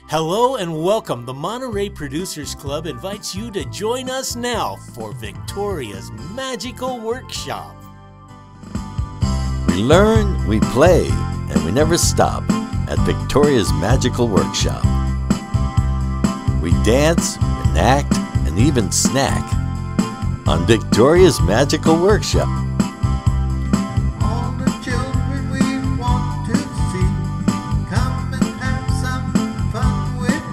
Hello and welcome. The Monterey Producers Club invites you to join us now for Victoria's Magical Workshop. We learn, we play, and we never stop at Victoria's Magical Workshop. We dance, enact, and even snack on Victoria's Magical Workshop. All the children we want to see, come and have some fun with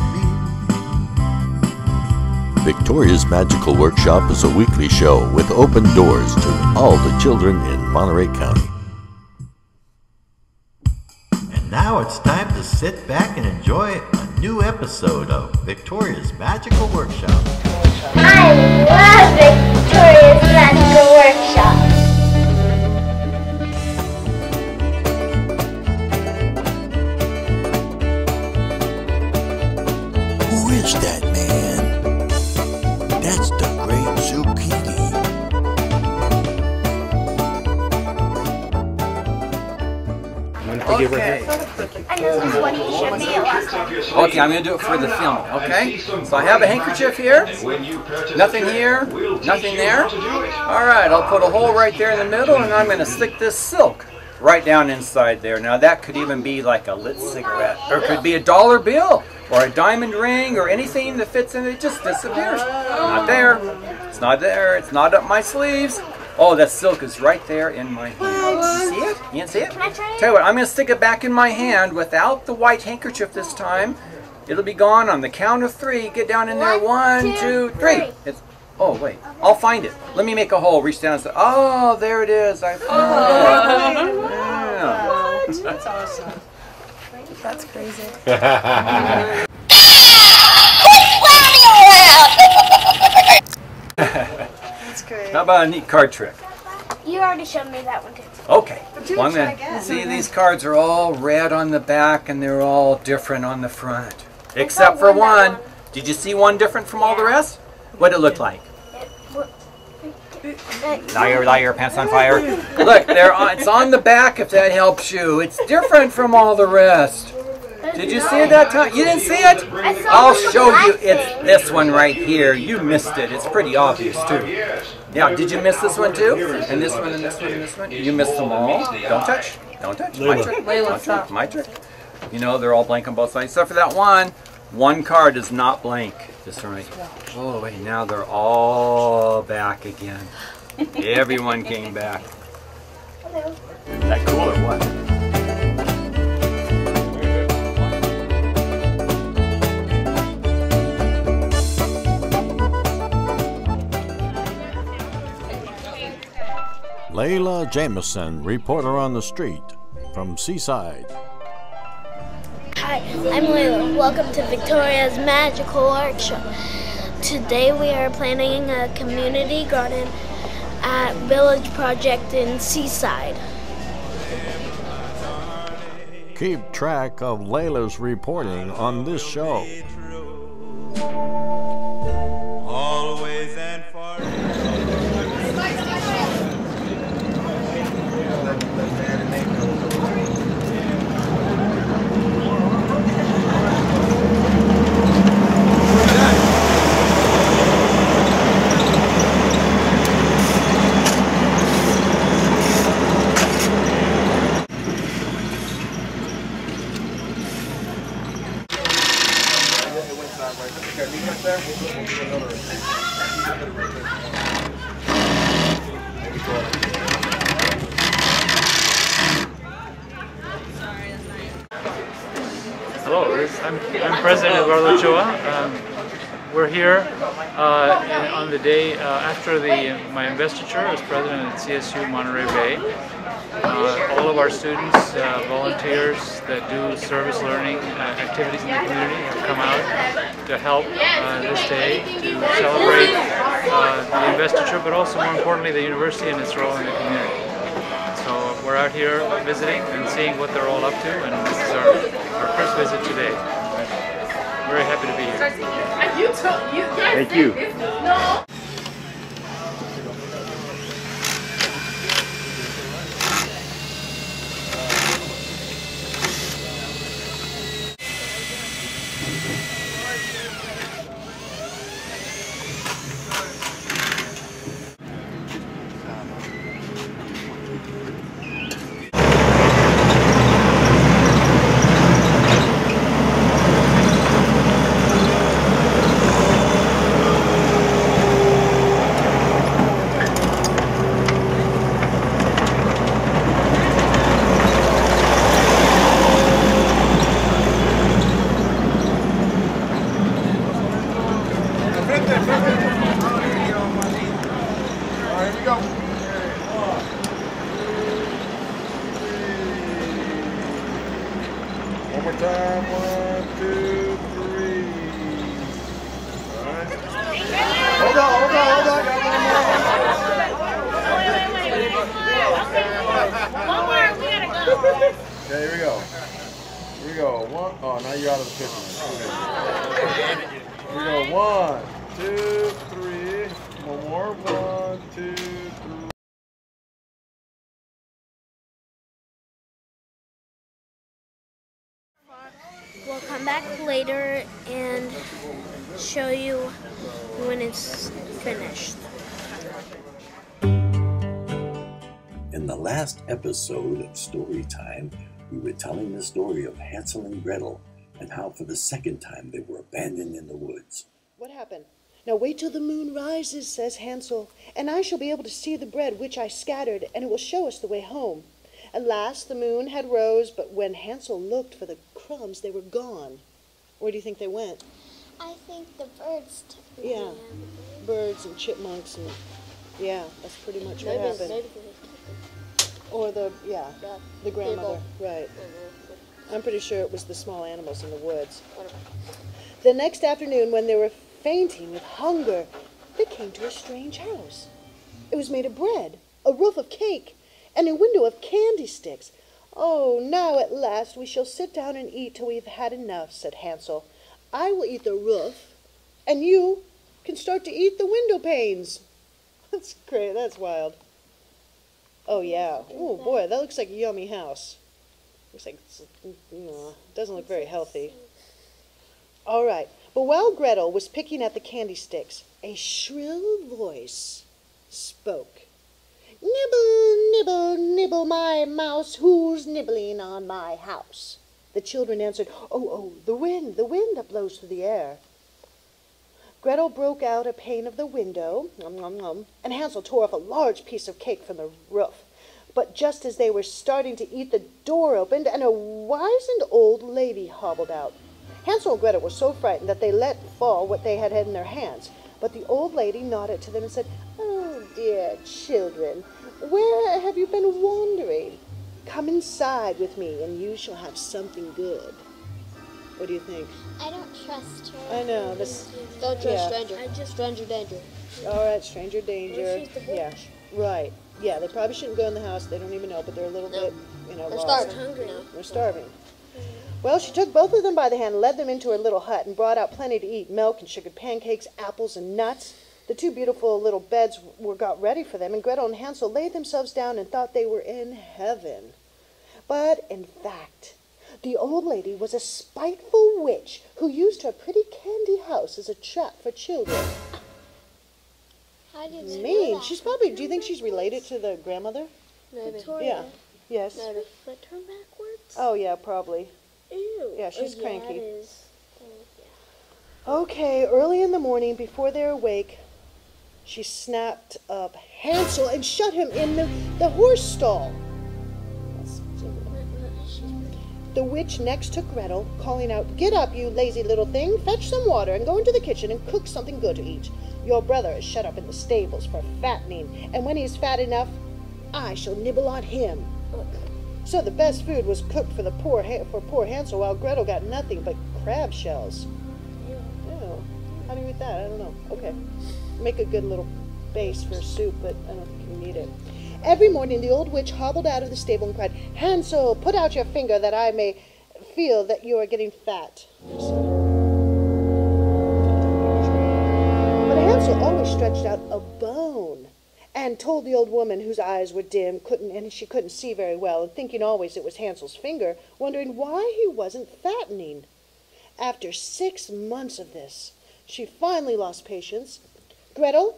me. Victoria's Magical Workshop is a weekly show with open doors to all the children in Monterey County. And now it's time to sit back and enjoy a new episode of Victoria's Magical Workshop. I love Victoria's Magical Workshop. Who is that man? That's the great Zucchini. Okay. And this is what he showed me last time. Okay, I'm going to do it for the film, okay? So I have a handkerchief here, nothing here, nothing there. All right, I'll put a hole right there in the middle, and I'm going to stick this silk right down inside there. Now that could even be like a lit cigarette, or it could be a dollar bill, or a diamond ring, or anything that fits in it just disappears. Not there, it's not there, it's not up my sleeves. Oh, that silk is right there in my hand. You see it? You didn't see it? Can I try it? Tell you what, I'm going to stick it back in my hand without the white handkerchief this time. It'll be gone on the count of 3. Get down in there. 1, 2, 3. It's, oh, wait. I'll find it. Let me make a hole. Reach down and say, oh, there it is. I found it. Yeah. What? That's awesome. That's crazy. That's great. How about a neat card trick? You already showed me that one too. Okay. do Well, I'm try gonna again. see, these cards are all red on the back and they're all different on the front. Except for one. Did you see one different from all the rest? What'd it look like? Liar, liar, pants on fire. Look, it's on the back if that helps you. It's different from all the rest. Did you see it that time? You didn't see it? I'll show you. It's this one right here. You missed it. It's pretty obvious too. Yeah, did you miss this one too? And this one and this one and this one? You missed them all. Don't touch. Don't touch. My trick. My trick. My trick. You know, they're all blank on both sides. Except for that one. One card is not blank. This one right. Oh, wait. Now they're all back again. Everyone came back. Is that cool or what? Layla Jameson, reporter on the street from Seaside. Hi, I'm Layla. Welcome to Victoria's Magical Workshop. Today we are planning a community garden at Village Project in Seaside. Keep track of Layla's reporting on this show. Always and far. Hello, I'm President Eduardo Ochoa. We're here on the day after my investiture as president at CSU Monterey Bay. All of our students, volunteers that do service learning activities in the community have come out to help this day to celebrate the investiture, but also more importantly the university and its role in the community. So we're out here visiting and seeing what they're all up to, and this is our first visit today. Very happy to be here. Thank you. One more time. 1, 2, 3. All right. Hold on. One more, we gotta go. Okay, here we go. Here we go. One. Oh, now you're out of the picture. Okay. Here we go. 1, 2, 3. One more. 1, 2, 3. We'll come back later and show you when it's finished. In the last episode of Story Time, we were telling the story of Hansel and Gretel and how for the second time they were abandoned in the woods. What happened? Now wait till the moon rises, says Hansel, and I shall be able to see the bread which I scattered, and it will show us the way home. At last the moon had rose, but when Hansel looked for the crumbs, they were gone. Where do you think they went? I think the birds took them. Yeah, birds and chipmunks, and yeah, that's pretty much what happened. Or the grandmother, right. I'm pretty sure it was the small animals in the woods. The next afternoon, when they were fainting with hunger, they came to a strange house. It was made of bread, a roof of cake, and a window of candy sticks. Oh, now at last we shall sit down and eat till we've had enough, said Hansel. I will eat the roof, and you can start to eat the window panes. That's great, that's wild. Oh, yeah. Oh, boy, that looks like a yummy house. Looks like, doesn't look very healthy. All right, but while Gretel was picking at the candy sticks, a shrill voice spoke. Nibble, nibble, nibble, my mouse, who's nibbling on my house? The children answered, oh, the wind that blows through the air. Gretel broke out a pane of the window, and Hansel tore off a large piece of cake from the roof. But just as they were starting to eat, the door opened, and a wizened old lady hobbled out. Hansel and Gretel were so frightened that they let fall what they had in their hands. But the old lady nodded to them and said, "Oh, dear children, where have you been wandering? Come inside with me, and you shall have something good." What do you think? I don't trust her. I know. Don't trust stranger. Stranger danger. All right, stranger danger. Well, she's the witch. Yeah, right. Yeah, they probably shouldn't go in the house. They don't even know, but they're a little bit, They're lost. starving. Hungry. They're starving. Well, she took both of them by the hand, led them into her little hut, and brought out plenty to eat, milk and sugared pancakes, apples and nuts. The two beautiful little beds were got ready for them, and Gretel and Hansel laid themselves down and thought they were in heaven. But, in fact, the old lady was a spiteful witch who used her pretty candy house as a trap for children. How did you Mean. know that? She's probably, do you think she's related to the grandmother? Victoria. Yeah. Yes. Maybe flipped her backwards? Oh, yeah, probably. Ew. Yeah, she's Oh, cranky. It is. Okay, early in the morning, before they're awake, she snapped up Hansel and shut him in the horse stall. The witch next took Gretel, calling out, "Get up, you lazy little thing, fetch some water and go into the kitchen and cook something good to eat. Your brother is shut up in the stables for fattening, and when he's fat enough, I shall nibble on him." So the best food was cooked for poor Hansel, while Gretel got nothing but crab shells. Ew. How do you eat that? I don't know. Okay. Make a good little base for soup, but I don't think you need it. Every morning the old witch hobbled out of the stable and cried, "Hansel, put out your finger that I may feel that you are getting fat." But Hansel always stretched out a bone and told the old woman, whose eyes were dim, and she couldn't see very well, and thinking always it was Hansel's finger, wondering why he wasn't fattening. After 6 months of this, she finally lost patience. "Gretel,"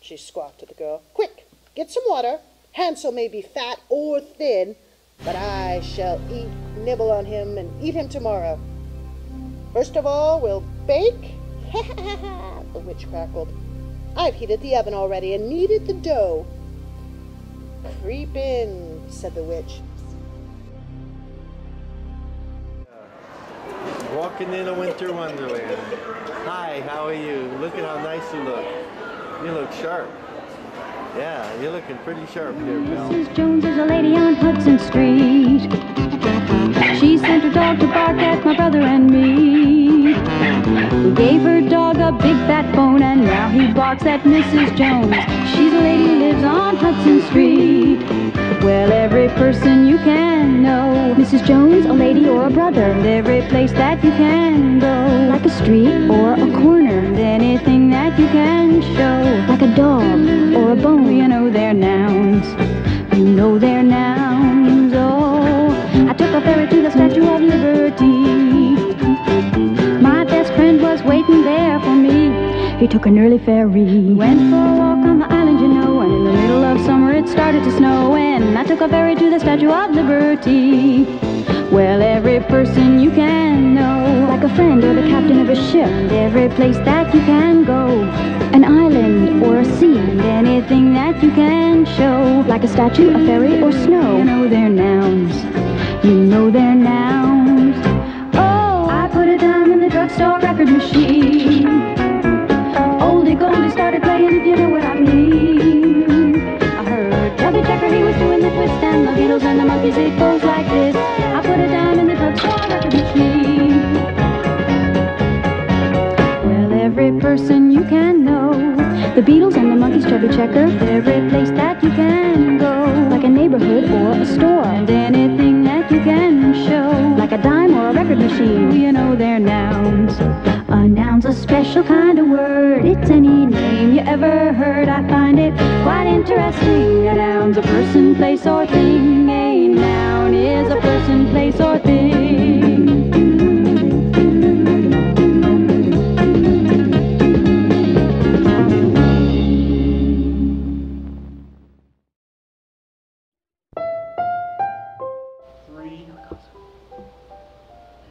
she squawked to the girl, "quick, get some water. Hansel may be fat or thin, but I shall nibble on him and eat him tomorrow. First of all, we'll bake." "Ha ha ha ha," the witch crackled. "I've heated the oven already and kneaded the dough." "Creep in," said the witch. Walking in a winter wonderland. Hi, how are you? Look at how nice you look. You look sharp. Yeah, you're looking pretty sharp here, pal. Mrs. Jones is a lady on Hudson Street. She sent her dog to bark at my brother and me. We gave her dog a big fat bone and now he barks at Mrs. Jones. She's a lady who lives on Hudson Street. Well, every person you can know, Mrs. Jones, a lady or a brother, and every place that you can go, like a street or a corner, and anything that you can show, like a dog or a bone, you know their nouns, you know their nouns. Oh, I took a ferry to the Statue of Liberty. My best friend was waiting there for me. He took an early ferry, went for a walk on the island, you know, and in the middle of summer it started to snow, and I took a ferry to the Statue of Liberty. Well, every person you can know, like a friend or the captain of a ship, and every place that you can go, an island or a sea, and anything that you can show, like a statue, a ferry, or snow, you know their nouns, you know their nouns. Oh, I put a dime in the drugstore record machine. Oldie Goldie started playing, if you know what I mean. I heard Chubby Checker, he was doing the twist, and the Beatles and the Monkees, it goes like this. I put a dime in the drugstore record machine. Well, every person you can know, the Beatles and the Monkees, Chubby Checker, every place that you can go, like a neighborhood or a store, and anything that you can show, like a dime or a record machine, you know their nouns. A noun's a special kind of word. It's any name you ever heard. I find it quite interesting. A noun's a person, place, or thing. A noun is a person, place, or thing.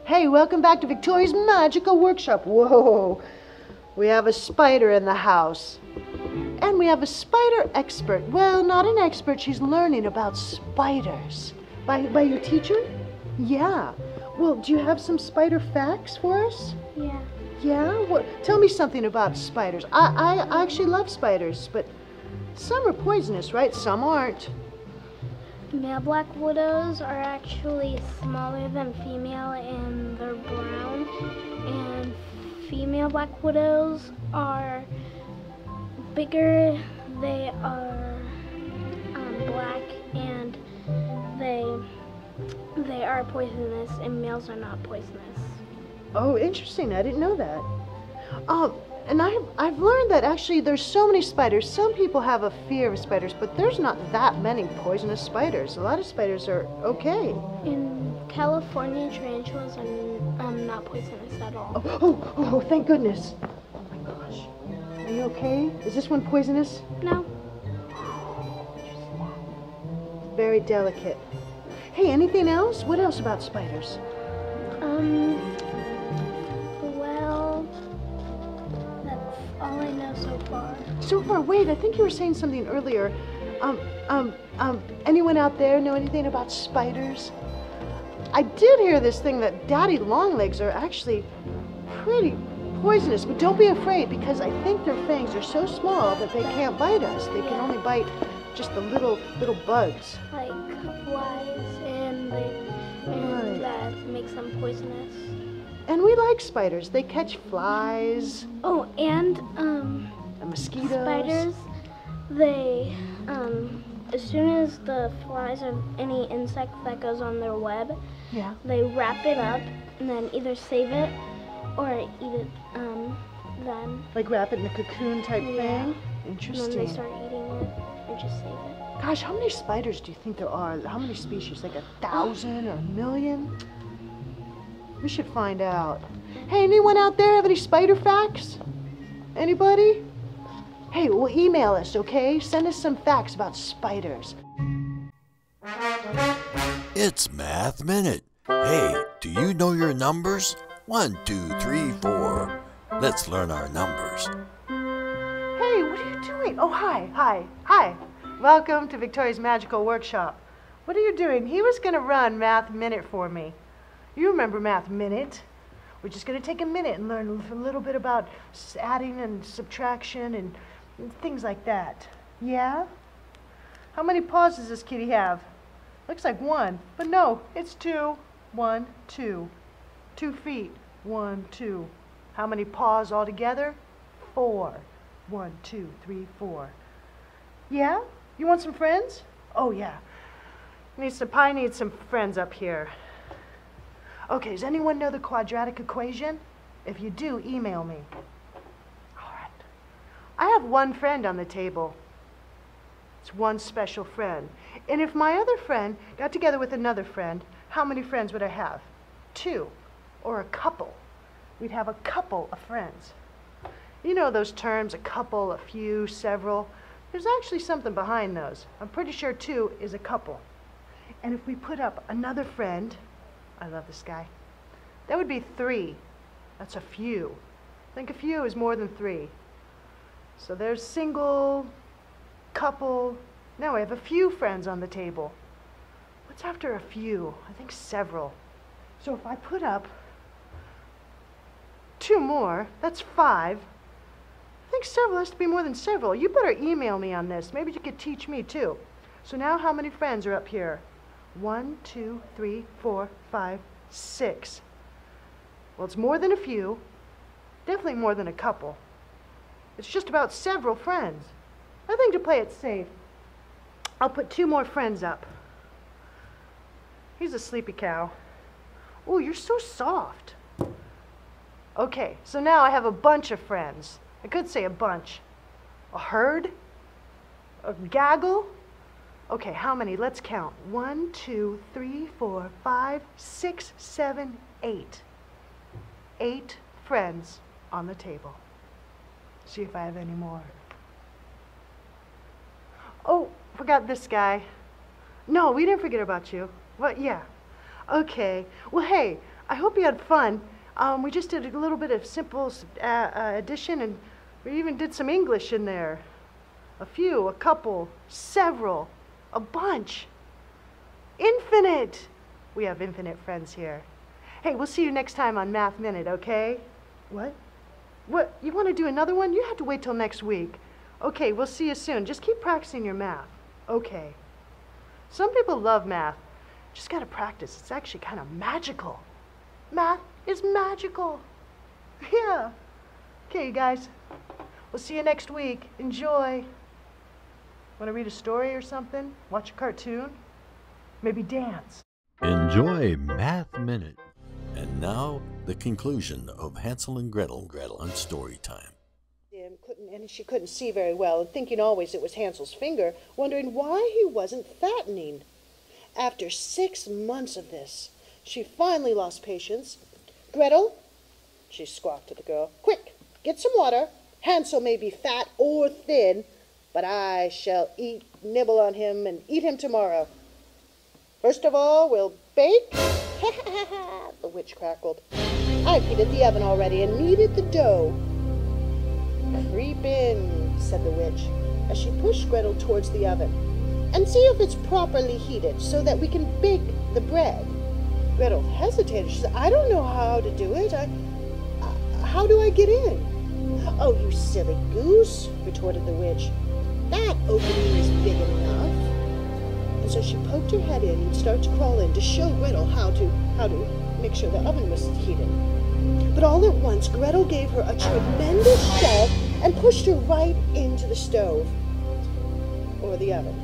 Hey, welcome back to Victoria's Magical Workshop. Whoa, we have a spider in the house. And we have a spider expert. Well, not an expert, she's learning about spiders. By your teacher? Yeah. Well, do you have some spider facts for us? Yeah. Yeah? What? Tell me something about spiders. I actually love spiders, but some are poisonous, right? Some aren't. Male black widows are actually smaller than female and they're brown. And female black widows are bigger, they are black, and they are poisonous, and males are not poisonous. Oh, interesting. I didn't know that. And I've learned that actually there's so many spiders. Some people have a fear of spiders, but there's not that many poisonous spiders. A lot of spiders are okay. In California, tarantulas are not poisonous at all. Oh, thank goodness. Oh my gosh. Are you okay? Is this one poisonous? No. Very delicate. Hey, anything else? What else about spiders? Well, that's all I know so far. So far, wait, I think you were saying something earlier. Anyone out there know anything about spiders? I did hear this thing that daddy longlegs are actually pretty poisonous, but don't be afraid because I think their fangs are so small that they can't bite us. They can only bite just the little bugs. Like flies, and that makes them poisonous. And we like spiders. They catch flies. Oh, and the mosquitoes. Spiders, they as soon as the flies or any insect that goes on their web, yeah, they wrap it up and then either save it or eat it then. Like wrap it in a cocoon type thing? Interesting. And then they start eating it or just save it. Gosh, how many spiders do you think there are? How many species? Like 1,000 or 1,000,000? We should find out. Hey, anyone out there have any spider facts? Anybody? Hey, well, email us, okay? Send us some facts about spiders. It's Math Minute. Hey, do you know your numbers? 1, 2, 3, 4. Let's learn our numbers. Hey, what are you doing? Oh, hi. Welcome to Victoria's Magical Workshop. What are you doing? He was going to run Math Minute for me. You remember Math Minute? We're just going to take a minute and learn a little bit about adding and subtraction and things like that. Yeah? How many paws does this kitty have? Looks like 1, but no, it's 2. 1, 2. 2 feet. 1, 2. How many paws altogether? 4. 1, 2, 3, 4. Yeah? You want some friends? Oh, yeah. I need some friends up here. Okay, does anyone know the quadratic equation? If you do, email me. All right. I have 1 friend on the table. It's 1 special friend. And if my other friend got together with another friend, how many friends would I have? 2. Or a couple. We'd have a couple of friends. You know those terms, a couple, a few, several. There's actually something behind those. I'm pretty sure 2 is a couple. And if we put up another friend, I love this guy, that would be 3. That's a few. I think a few is more than 3. So there's single, couple. Now I have a few friends on the table. What's after a few? I think several. So if I put up 2 more, that's 5. I think several has to be more than several. You better email me on this. Maybe you could teach me too. So now how many friends are up here? 1, 2, 3, 4, 5, 6. Well, it's more than a few. Definitely more than a couple. It's just about several friends. I think to play it safe, I'll put 2 more friends up. He's a sleepy cow. Oh, you're so soft. Okay, so now I have a bunch of friends. I could say a bunch. A herd? A gaggle? Okay, how many? Let's count. 1, 2, 3, 4, 5, 6, 7, 8. 8 friends on the table. See if I have any more. Oh, forgot this guy. No, we didn't forget about you. Well, yeah. Okay. Well, hey, I hope you had fun. We just did a little bit of simple addition, and we even did some English in there. A few, a couple, several, a bunch. Infinite. We have infinite friends here. Hey, we'll see you next time on Math Minute, okay? What? What? You want to do another one? You have to wait till next week. Okay, we'll see you soon. Just keep practicing your math. Okay. Some people love math. Just got to practice. It's actually kind of magical. Math is magical. Yeah. Okay, you guys. We'll see you next week. Enjoy. Want to read a story or something? Watch a cartoon? Maybe dance. Enjoy Math Minute. And now, the conclusion of Hansel and Gretel on story time. And she couldn't see very well, and thinking always it was Hansel's finger, wondering why he wasn't fattening. After 6 months of this, she finally lost patience. Gretel, she squawked to the girl, quick, get some water. Hansel may be fat or thin, but I shall nibble on him and eat him tomorrow. First of all, we'll bake. The witch crackled. I've heated the oven already and kneaded the dough. Creep in, said the witch, as she pushed Gretel towards the oven, and see if it's properly heated so that we can bake the bread. Gretel hesitated. She said, I don't know how to do it. How do I get in? Oh, you silly goose, retorted the witch. That opening is big enough. And so she poked her head in and started to crawl in to show Gretel how to make sure the oven was heated. But all at once, Gretel gave her a tremendous shove and pushed her right into the stove, or the oven.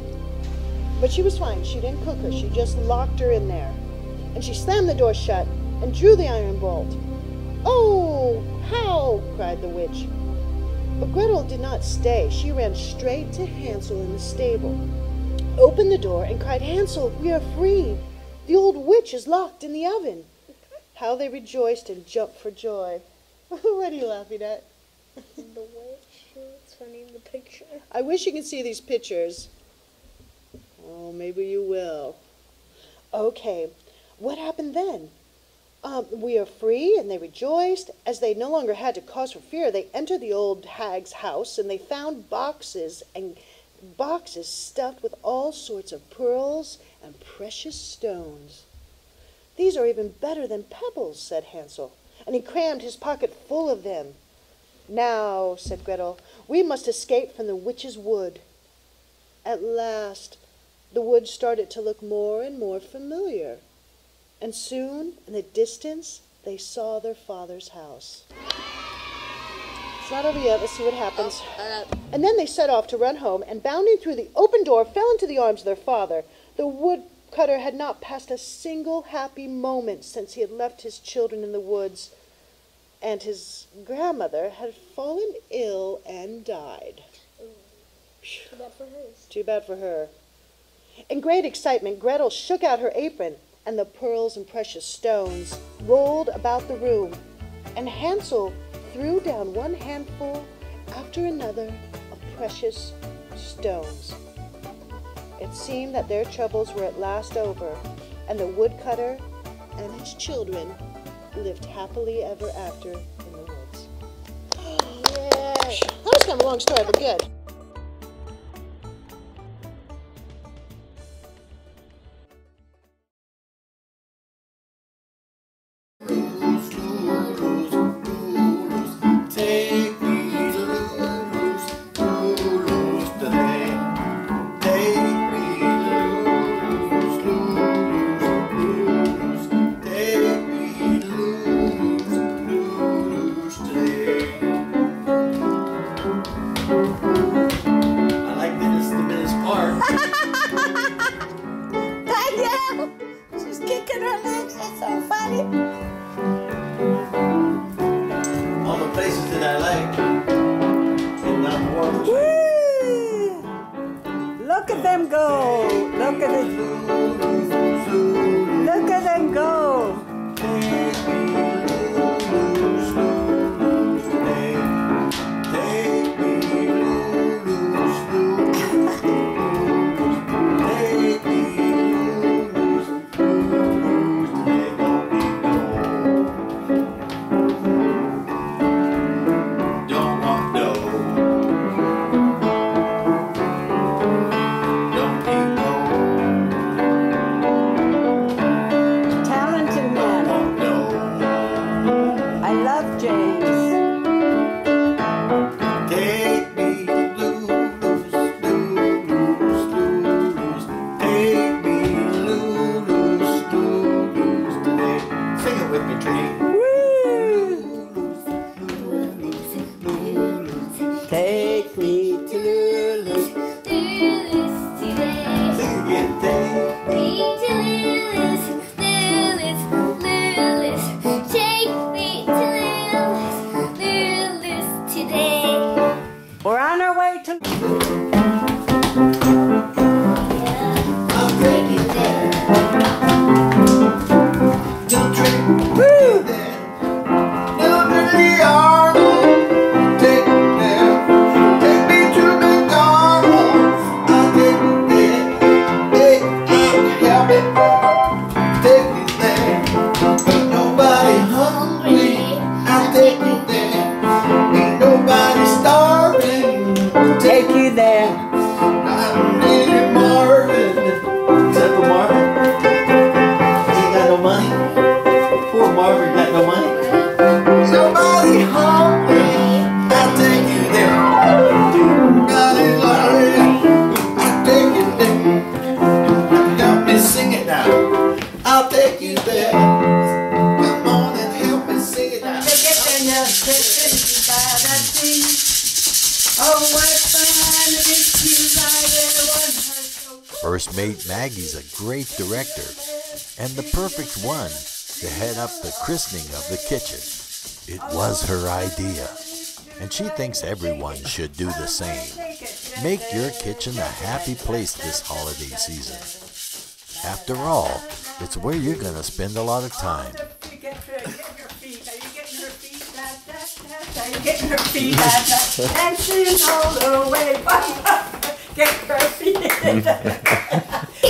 But she was fine. She didn't cook her. She just locked her in there. And she slammed the door shut and drew the iron bolt. Oh, how! Cried the witch. But Gretel did not stay. She ran straight to Hansel in the stable, opened the door, and cried, Hansel, we are free. The old witch is locked in the oven. How they rejoiced and jumped for joy. What are you laughing at? The witch. It's funny in the picture. I wish you could see these pictures. Oh, maybe you will. Okay, what happened then? We are free, and they rejoiced. As they no longer had to cause for fear, they entered the old hag's house, and they found boxes and boxes stuffed with all sorts of pearls and precious stones. These are even better than pebbles, said Hansel, and he crammed his pocket full of them. Now, said Gretel, we must escape from the witch's wood. At last, the wood started to look more and more familiar, and soon, in the distance, they saw their father's house. It's not over yet. Let's see what happens. And then they set off to run home, and bounding through the open door, fell into the arms of their father. The woodcutter had not passed a single happy moment since he had left his children in the woods, and his grandmother had fallen ill and died. Too bad for her. Too bad for her. In great excitement, Gretel shook out her apron, and the pearls and precious stones rolled about the room, and Hansel threw down one handful after another of precious stones. It seemed that their troubles were at last over, and the woodcutter and his children lived happily ever after in the woods. Yay! That was kind of a long story, but good. Look at them go. Look at it. Look at them go. Take me to Lulu's. Lulu's today. Sing again. Take me to Lulu's. Lulu's. Lulu's. Take me to Lulu's. Lulu's today. We're on our way to. I'll take you there. Don't drink. Woo! Don't really Arnold. Take me there. Take me to McDonald's. I'll take you there. Hey, help it. Take me there. Ain't nobody hungry. I'll take you there. Ain't nobody starving. Take you there. I'm really Marvin. Is that for Marvin? He ain't got no money. Poor Marvin got no money. Ain't nobody hungry. I'll take you there. Nobody hungry. I'll take you there. Help me sing it now. I'll take you there. Come on and help me sing it now. Oh, what fun it is to ride in a one-horse. First Mate Maggie's a great director and the perfect one to head up the christening of the kitchen. It was her idea, and she thinks everyone should do the same. Make your kitchen a happy place this holiday season. After all, it's where you're going to spend a lot of time. getting her feet out, dancing all the way. Getting her feet in.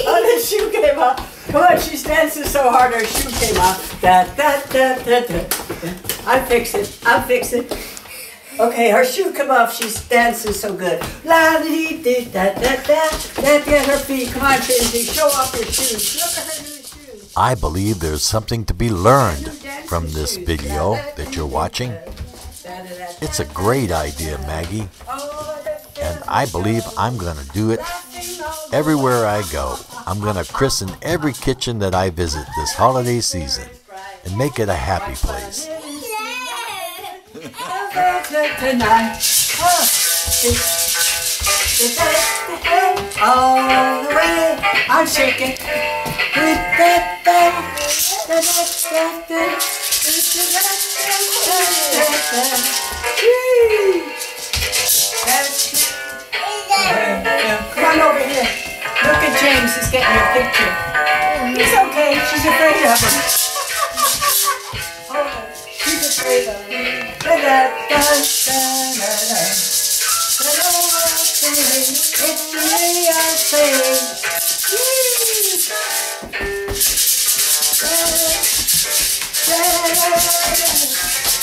Oh, the shoe came off. Come on, she's dancing so hard her shoe came off. Da, da, da, da, da. I'll fix it. I'll fix it. Okay, her shoe come off. She's dancing so good. La dee dee da da da. Get her feet. Come on, Trinity. Show off your shoes. Look at her new shoes. I believe there's something to be learned from this video that you're watching. It's a great idea, Maggie. And I believe I'm going to do it everywhere I go. I'm going to christen every kitchen that I visit this holiday season and make it a happy place. Tonight, all the way, I'm shaking. Come on over here. Look at James, he's getting your picture. He's okay, she's afraid of him. Oh, she's afraid of him. It's the real thing.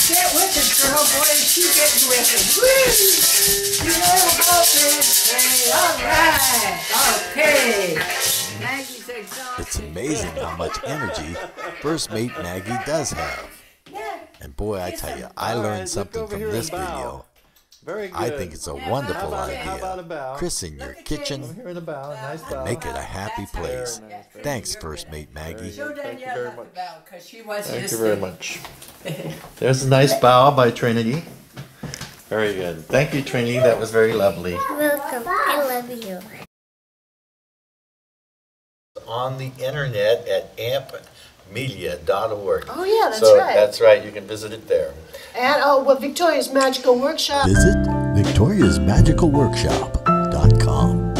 Get with it, girl, boy, she getting with it. You know about this thing. All right, okay. Maggie's exhausted. It's amazing how much energy First Mate Maggie does have. And boy, I tell you, I learned something from this video. Very good. I think it's a wonderful How idea. about a bow? Christen your kitchen Here in a bow. Nice bow. and make it a happy place. Thanks, First Mate Maggie. Thank you very much. Thank you very much. There's a nice bow by Trinity. Very good. Thank you, Trinity. That was very lovely. Welcome. I love you. On the internet at ampmedia.org. Oh, yeah, that's right. That's right. You can visit it there. And Victoria's Magical Workshop. Visit victoriasmagicalworkshop.com.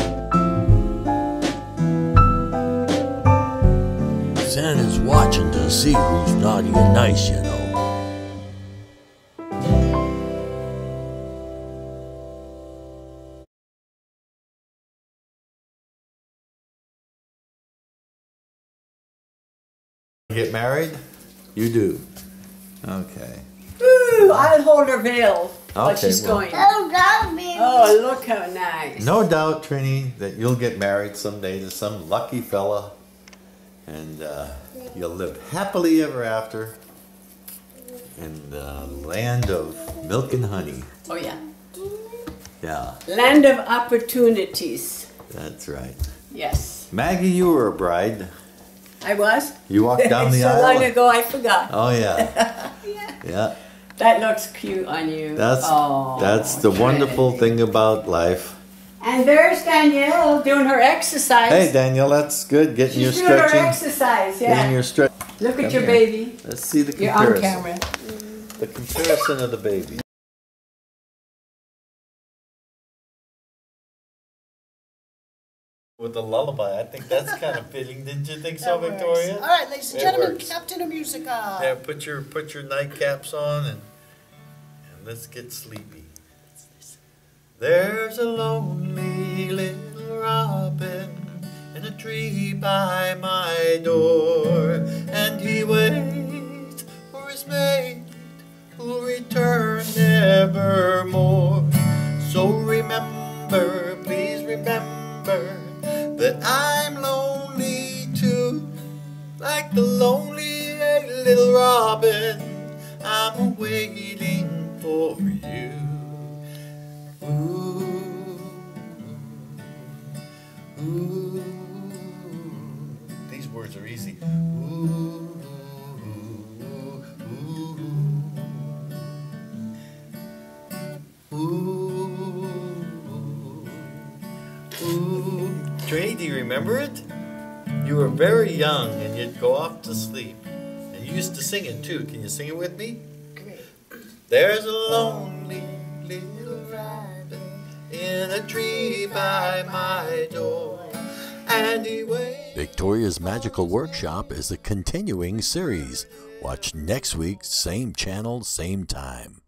Santa's watching to see who's naughty and nice, you know. Get married? You do. Okay. Ooh, I'll hold her veil while Okay, she's well. going. Oh, look how nice. No doubt, Trini, that you'll get married someday to some lucky fella, and you'll live happily ever after in the land of milk and honey. Oh, yeah. Yeah, Land of opportunities. that's right. Yes. Maggie, you were a bride. I was? You walked down the so aisle. long ago, I forgot. Oh, yeah. Yeah. That looks cute on you. That's the wonderful thing about life. And there's Danielle doing her exercise. Hey, Danielle, that's good. Getting your She's doing her stretching. exercise, yeah. Getting your stretch. Look at Come your here. baby. Let's see the You're comparison. on camera. The comparison of the baby. With the lullaby, I think that's kind of fitting. Didn't you think so, Victoria? All right, ladies and It gentlemen, works. Captain of Musica. There, put your nightcaps on and let's get sleepy. There's a lonely little robin in a tree by my door, and he waits for his mate who'll return nevermore. So remember, please remember that I'm lonely too, like the lonely little robin. I'm waiting for you. Ooh, ooh. These words are easy. Ooh, ooh, ooh, ooh. Trey, do you remember it? You were very young and you'd go off to sleep. And you used to sing it too. Can you sing it with me? Great. There's a lonely little robin in a tree by my door. And he waits. Victoria's Magical Workshop is a continuing series. Watch next week, same channel, same time.